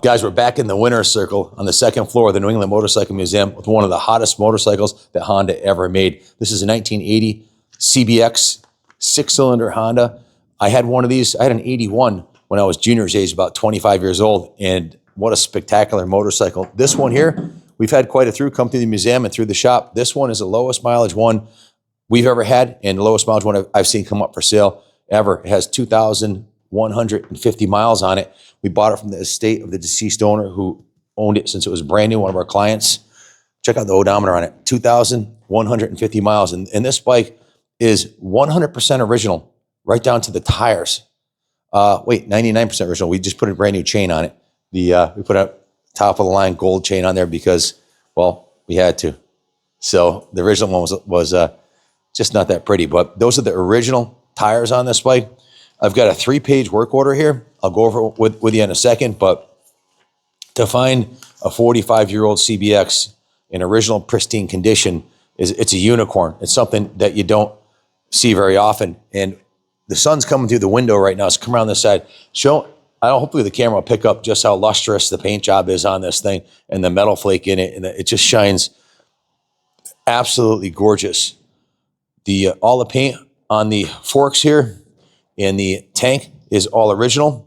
Guys, we're back in the winner's circle on the second floor of the New England Motorcycle Museum with one of the hottest motorcycles that Honda ever made. This is a 1980 CBX 6-cylinder Honda. I had one of these. I had an 81 when I was junior's age, about 25 years old, and what a spectacular motorcycle. This one here, we've had quite a few come through the museum and through the shop. This one is the lowest mileage one we've ever had, and the lowest mileage one I've seen come up for sale ever. It has 2,150 miles on it. We bought it from the estate of the deceased owner who owned it since it was brand new, one of our clients. Check out the odometer on it, 2,150 miles. And this bike is 100% original, right down to the tires. 99% original. We just put a brand new chain on it. We put a top of the line gold chain on there because, well, we had to. So the original one was just not that pretty, but those are the original tires on this bike. I've got a 3-page work order here. I'll go over it with you in a second, but to find a 45-year-old CBX in original pristine condition, it's a unicorn. It's something that you don't see very often. And the sun's coming through the window right now. So come around this side. Hopefully the camera will pick up just how lustrous the paint job is on this thing and the metal flake in it. And it just shines absolutely gorgeous. All the paint on the forks here and the tank is all original.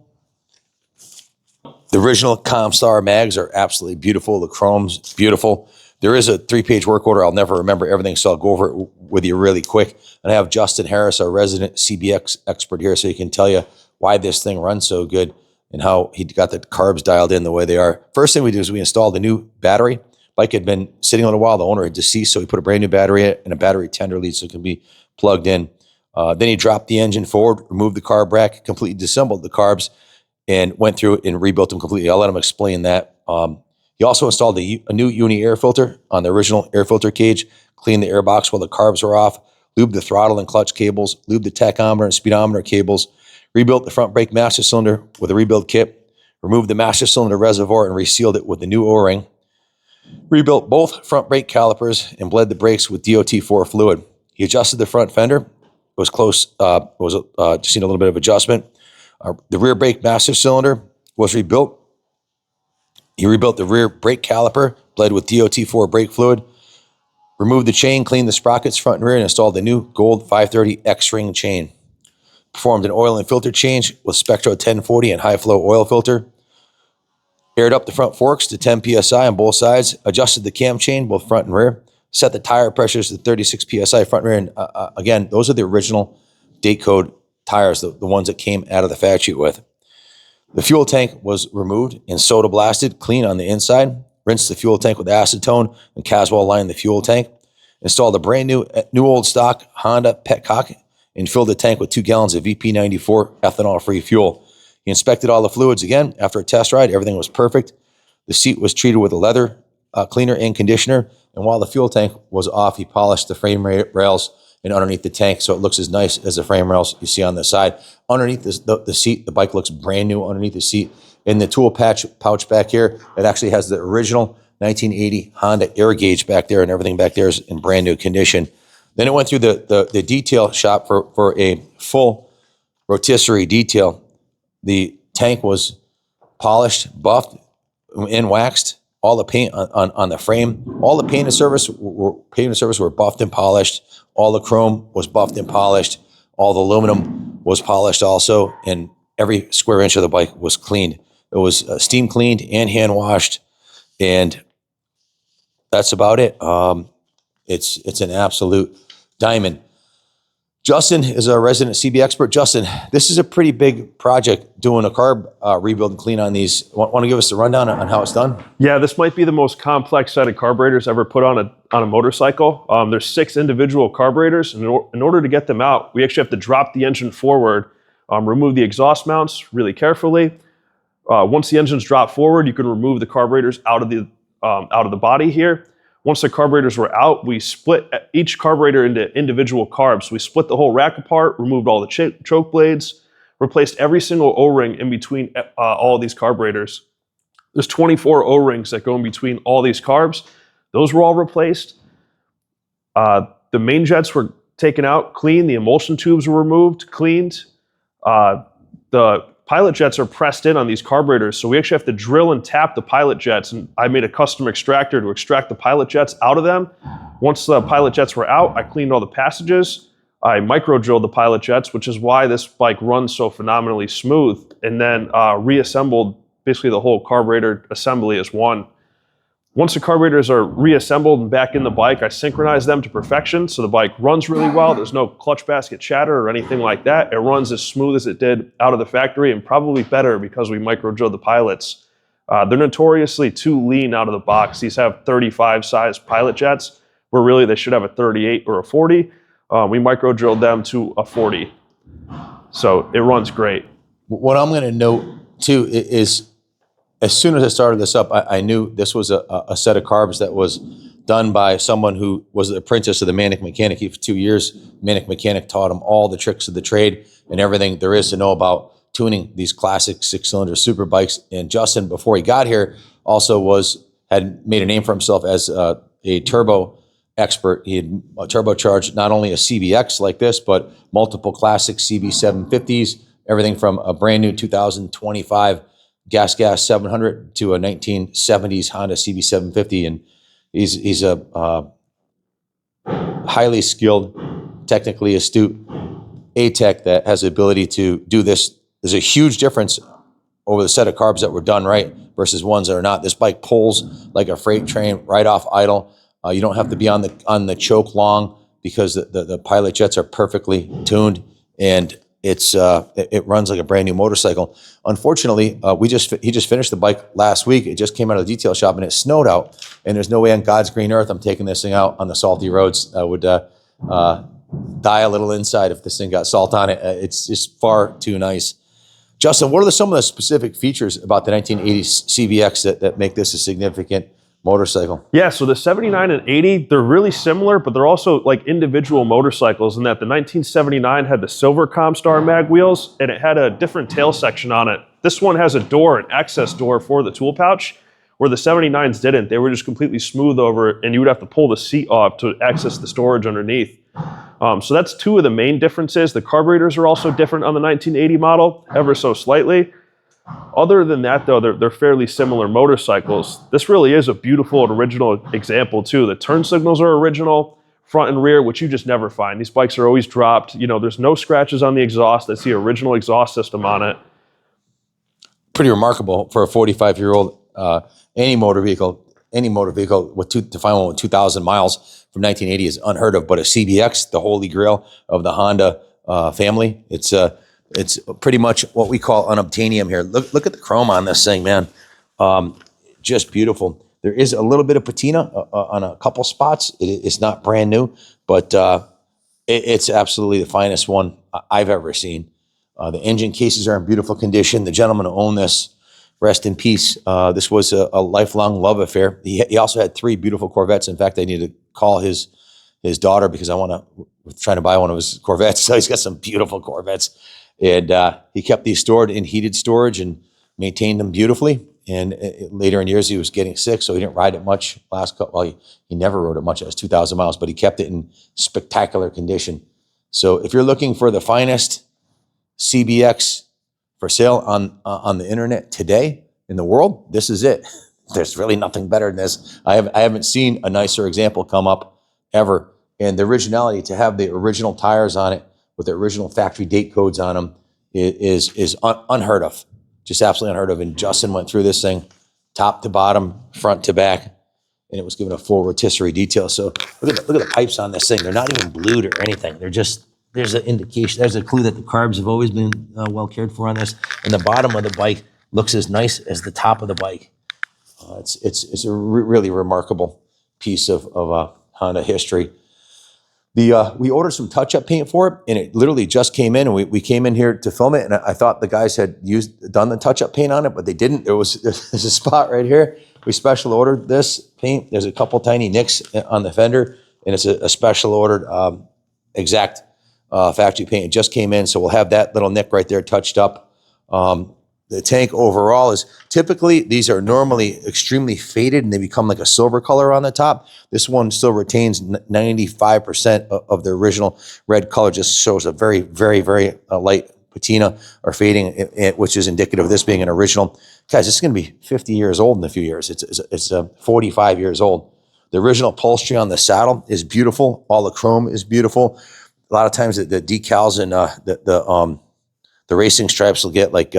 The original Comstar mags are absolutely beautiful. The chrome's beautiful. There is a 3-page work order. I'll never remember everything, so I'll go over it with you really quick. And I have Justin Harris, our resident CBX expert here, so he can tell you why this thing runs so good and how he got the carbs dialed in the way they are. First thing we do is we installed a new battery. Bike had been sitting a little while. The owner had deceased, so we put a brand new battery in it and a battery tender lead so it can be plugged in. Then he dropped the engine forward, removed the carb rack, completely disassembled the carbs, and went through it and rebuilt them completely. I'll let him explain that. He also installed a new uni air filter on the original air filter cage, cleaned the air box while the carbs were off, lubed the throttle and clutch cables, lubed the tachometer and speedometer cables, rebuilt the front brake master cylinder with a rebuild kit, removed the master cylinder reservoir and resealed it with the new O-ring, rebuilt both front brake calipers and bled the brakes with DOT4 fluid. He adjusted the front fender. It was close, just need a little bit of adjustment. The rear brake master cylinder was rebuilt. He rebuilt the rear brake caliper, bled with DOT4 brake fluid, removed the chain, cleaned the sprockets front and rear, and installed the new gold 530 X-ring chain. Performed an oil and filter change with Spectro 1040 and high flow oil filter. Aired up the front forks to 10 PSI on both sides. Adjusted the cam chain, both front and rear. Set the tire pressures to 36 PSI front and rear. And again, those are the original date code tires, the ones that came out of the factory with. The fuel tank was removed and soda blasted, clean on the inside. Rinsed the fuel tank with acetone and Caswell lined the fuel tank. Installed a brand new old stock Honda Petcock and filled the tank with 2 gallons of VP94 ethanol-free fuel. He inspected all the fluids again. After a test ride, everything was perfect. The seat was treated with a leather cleaner and conditioner. And while the fuel tank was off, he polished the frame rails and underneath the tank so it looks as nice as the frame rails you see on the side. Underneath the seat, the bike looks brand new underneath the seat. In the tool pouch back here, it actually has the original 1980 Honda air gauge back there, and everything back there is in brand new condition. Then it went through the detail shop for a full rotisserie detail. The tank was polished, buffed, and waxed. All the paint on the frame, all the paint and service were buffed and polished. All the chrome was buffed and polished. All the aluminum was polished also, and every square inch of the bike was cleaned. It was steam cleaned and hand washed, and that's about it. It's an absolute diamond. Justin is our resident CB expert. Justin, this is a pretty big project doing a carb rebuild and clean on these. Want to give us a rundown on how it's done? Yeah, this might be the most complex set of carburetors ever put on a motorcycle. There's 6 individual carburetors. In order to get them out, we actually have to drop the engine forward, remove the exhaust mounts really carefully. Once the engine's dropped forward, you can remove the carburetors out of the body here. Once the carburetors were out, we split each carburetor into individual carbs. We split the whole rack apart, removed all the choke blades, replaced every single O-ring in between all of these carburetors. There's 24 O-rings that go in between all these carbs. Those were all replaced. The main jets were taken out, cleaned. The emulsion tubes were removed, cleaned. The pilot jets are pressed in on these carburetors, so we actually have to drill and tap the pilot jets, and I made a custom extractor to extract the pilot jets out of them. Once the pilot jets were out, I cleaned all the passages. I micro-drilled the pilot jets, which is why this bike runs so phenomenally smooth, and then reassembled basically the whole carburetor assembly as one. Once the carburetors are reassembled and back in the bike, I synchronize them to perfection, so the bike runs really well. There's no clutch basket chatter or anything like that. It runs as smooth as it did out of the factory, and probably better because we micro-drilled the pilots. They're notoriously too lean out of the box. These have 35 size pilot jets, where really they should have a 38 or a 40. We micro-drilled them to a 40. So it runs great. What I'm going to note too is, as soon as I started this up, I knew this was a set of carbs that was done by someone who was the apprentice of the Manic Mechanic. For 2 years, Manic Mechanic taught him all the tricks of the trade and everything there is to know about tuning these classic 6-cylinder super bikes. And Justin, before he got here, also had made a name for himself as a turbo expert. He had turbocharged not only a CBX like this, but multiple classic CB750s, everything from a brand new 2025 Gas 700 to a 1970s Honda CB750. And he's a highly skilled, technically astute A-Tech that has the ability to do this. There's a huge difference over the set of carbs that were done right versus ones that are not. This bike pulls like a freight train right off idle. You don't have to be on the choke long because the pilot jets are perfectly tuned, and it runs like a brand new motorcycle. Unfortunately, he just finished the bike last week. It just came out of the detail shop and it snowed out, and there's no way on God's green earth I'm taking this thing out on the salty roads. I would die a little inside if this thing got salt on it. It's just far too nice. Justin, what are some of the specific features about the 1980s CBX that make this a significant motorcycle? Yeah, so the 79 and 80, they're really similar, but they're also like individual motorcycles in that the 1979 had the silver Comstar mag wheels, and it had a different tail section on it. This one has a door, an access door for the tool pouch, where the 79s didn't. They were just completely smooth over it, and you would have to pull the seat off to access the storage underneath. So that's two of the main differences. The carburetors are also different on the 1980 model, ever so slightly. Other than that, though, they're fairly similar motorcycles. This really is a beautiful and original example, too. The turn signals are original, front and rear, which you just never find. These bikes are always dropped. You know, there's no scratches on the exhaust. That's the original exhaust system on it. Pretty remarkable for a 45-year-old, any motor vehicle to find one with 2,000 miles from 1980 is unheard of. But a CBX, the holy grail of the Honda family, it's pretty much what we call unobtainium here. Look at the chrome on this thing, man. Just beautiful. There is a little bit of patina on a couple spots. It's not brand new, but it's absolutely the finest one I've ever seen. The engine cases are in beautiful condition. The gentleman who owned this, rest in peace. This was a lifelong love affair. He also had 3 beautiful Corvettes. In fact, I need to call his daughter because we're trying to buy one of his Corvettes. So he's got some beautiful Corvettes. And he kept these stored in heated storage and maintained them beautifully. And later in years, he was getting sick, so he didn't ride it much. He never rode it much. It was 2,000 miles, but he kept it in spectacular condition. So if you're looking for the finest CBX for sale on the internet today in the world, this is it. There's really nothing better than this. I haven't seen a nicer example come up ever. And the originality, to have the original tires on it with the original factory date codes on them is unheard of. Just absolutely unheard of. And Justin went through this thing top to bottom, front to back, and it was given a full rotisserie detail. So look at the pipes on this thing. They're not even blued or anything. They're just, there's an indication, there's a clue that the carbs have always been well cared for on this. And the bottom of the bike looks as nice as the top of the bike. It's a really remarkable piece of Honda history. We ordered some touch-up paint for it, and it literally just came in, and we came in here to film it, and I thought the guys had done the touch-up paint on it, but they didn't. There's a spot right here. We special ordered this paint. There's a couple tiny nicks on the fender, and it's a special ordered exact factory paint. It just came in, so we'll have that little nick right there touched up. The tank overall is typically, these are normally extremely faded and they become like a silver color on the top. This one still retains 95% of the original red color, just shows a very, very, very light patina are fading, which is indicative of this being an original. Guys, this is going to be 50 years old in a few years. It's 45 years old. The original upholstery on the saddle is beautiful. All the chrome is beautiful. A lot of times the decals and the racing stripes will get like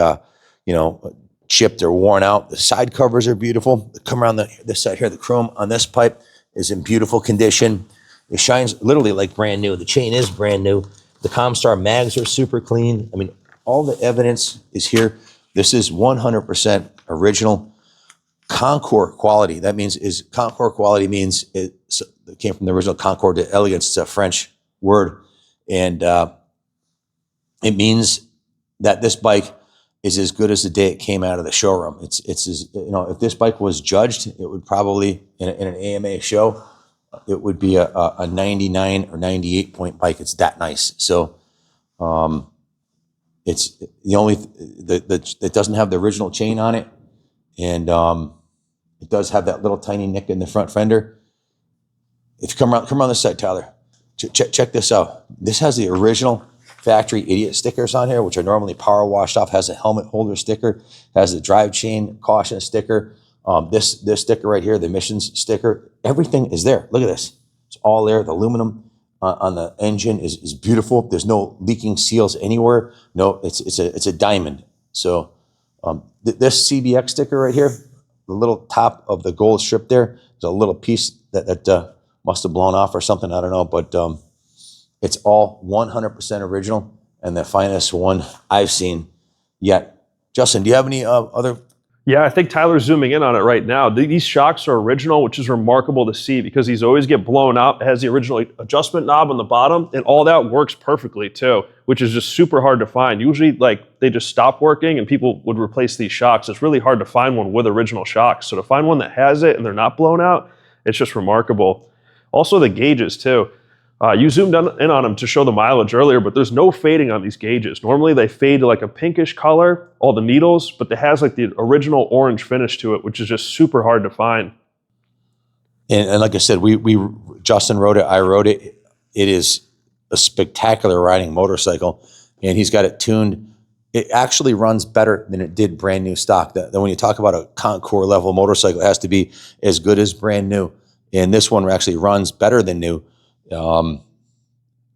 chipped or worn out. The side covers are beautiful. Come around this side here. The chrome on this pipe is in beautiful condition. It shines literally like brand new. The chain is brand new. The Comstar mags are super clean. I mean, all the evidence is here. This is 100% original Concours quality. That means Concours quality means it came from the original Concours de elegance. It's a French word, and it means that this bike is as good as the day it came out of the showroom. It's if this bike was judged, it would probably in an AMA show, it would be a 99 or 98 point bike. It's that nice. So it's the only it doesn't have the original chain on it, and it does have that little tiny nick in the front fender. If you come around this side, Tyler, check this out. This has the original factory idiot stickers on here, which are normally power washed off. Has a helmet holder sticker, has the drive chain caution sticker. This sticker right here, the emissions sticker, everything is there. Look at this. It's all there. The aluminum on the engine is beautiful. There's no leaking seals anywhere. No, it's a diamond. So this CBX sticker right here, the little top of the gold strip there, there's a little piece that must have blown off or something. I don't know, but it's all 100% original and the finest one I've seen yet. Justin, do you have any other? Yeah, I think Tyler's zooming in on it right now. These shocks are original, which is remarkable to see because these always get blown out. It has the original adjustment knob on the bottom, and all that works perfectly too, which is just super hard to find. Usually, they just stop working and people would replace these shocks. It's really hard to find one with original shocks. So to find one that has it and they're not blown out, it's just remarkable. Also the gauges too. You zoomed in on them to show the mileage earlier, but there's no fading on these gauges. Normally they fade to like a pinkish color, all the needles, but it has like the original orange finish to it, which is just super hard to find. And like I said, Justin wrote it, I wrote it. It is a spectacular riding motorcycle, and he's got it tuned. It actually runs better than it did brand new stock. That when you talk about a Concours level motorcycle, it has to be as good as brand new. And this one actually runs better than new.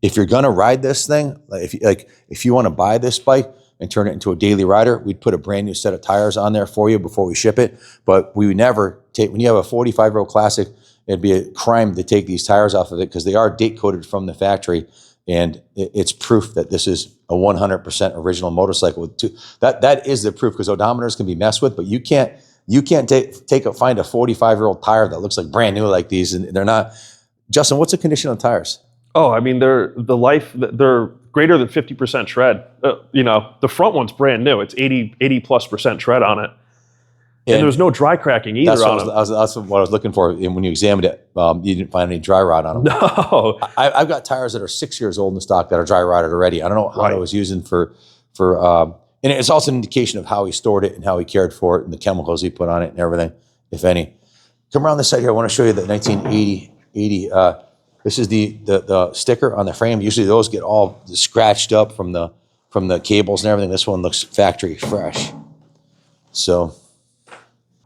If you're gonna ride this thing, if you want to buy this bike and turn it into a daily rider, we'd put a brand new set of tires on there for you before we ship it. But we would never take, when you have a 45-year-old classic, it'd be a crime to take these tires off of it because they are date coded from the factory, and it's proof that this is a 100% original motorcycle. That is the proof, because odometers can be messed with, but you can't find a 45-year-old tire that looks like brand new like these, and they're not. Justin, what's the condition on tires? Oh, I mean, they're greater than 50% tread. The front one's brand new. It's 80+% tread on it. And there's no dry cracking either on them. That's what I was looking for. And when you examined it, you didn't find any dry rot on them. No. I've got tires that are 6 years old in the stock that are dry rotted already. I don't know how I was using and it's also an indication of how he stored it and how he cared for it and the chemicals he put on it and everything, if any. Come around this side here. I want to show you the 1980. This is the sticker on the frame. Usually those get all scratched up from the cables and everything. This one looks factory fresh. So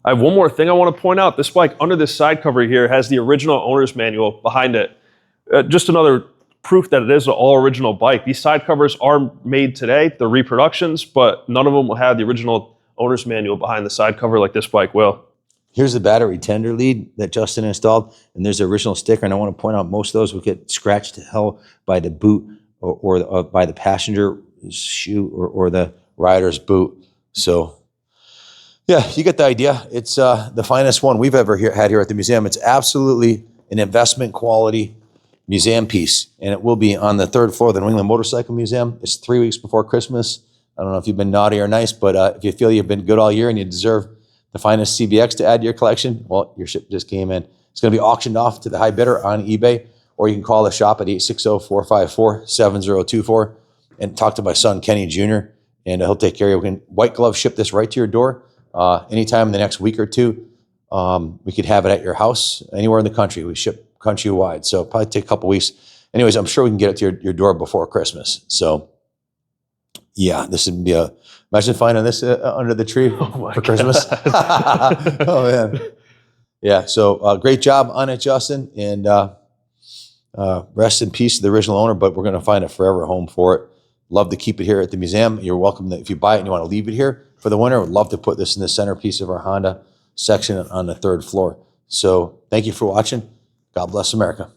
I have one more thing I want to point out. This bike under this side cover here has the original owner's manual behind it. Just another proof that it is an all original bike. These side covers are made today, they're reproductions, but none of them will have the original owner's manual behind the side cover like this bike will. Here's the battery tender lead that Justin installed, and there's the original sticker. And I want to point out most of those will get scratched to hell by the boot or by the passenger shoe or the rider's boot. So, yeah, you get the idea. It's the finest one we've ever had here at the museum. It's absolutely an investment quality museum piece, and it will be on the third floor of the New England Motorcycle Museum. It's 3 weeks before Christmas. I don't know if you've been naughty or nice, but if you feel you've been good all year and you deserve the finest CBX to add to your collection, well, your ship just came in. It's going to be auctioned off to the high bidder on eBay, or you can call the shop at 860-454-7024 and talk to my son, Kenny Jr., and he'll take care of you. We can white glove ship this right to your door anytime in the next week or two. We could have it at your house anywhere in the country. We ship countrywide, so it'll probably take a couple weeks. Anyways, I'm sure we can get it to your door before Christmas. So, Yeah, this would be imagine finding this under the tree for Christmas. Oh man. Yeah, so great job on it, Justin, and rest in peace to the original owner, but we're going to find a forever home for it. Love to keep it here at the museum. You're welcome if you buy it and you want to leave it here for the winter. We'd love to put this in the centerpiece of our Honda section on the 3rd floor. So thank you for watching. God bless America.